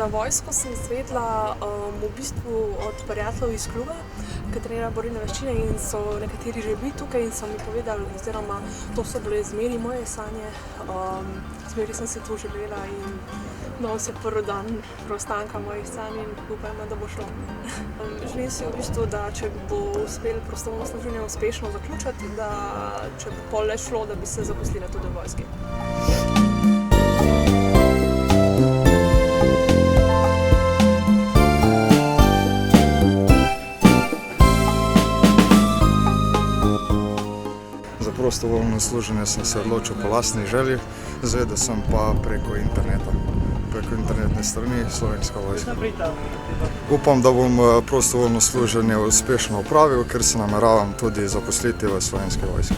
Za vojsko sem izvedela v bistvu od prijateljev iz kluba, ki trenirajo borilne veščine in so nekateri že bili tukaj in so mi povedali, oziroma to so bile zmeri moje sanje. Zmeri sem se tu želela in danes je prvi dan preostanka mojih sanj in upajmo, da bo šlo. Želim si v bistvu, da če bo uspelo prostovoljno služenje uspešno zaključiti, da če bo pol le šlo, da bi se zaposlila tudi v vojski. Za prostovoljno služenje sem se odločil po lastni želji, izvedel sem pa preko internetne strani Slovenska vojska. Upam, da bom prostovoljno služenje uspešno opravil, ker se nameravam tudi zaposliti v Slovenski vojski.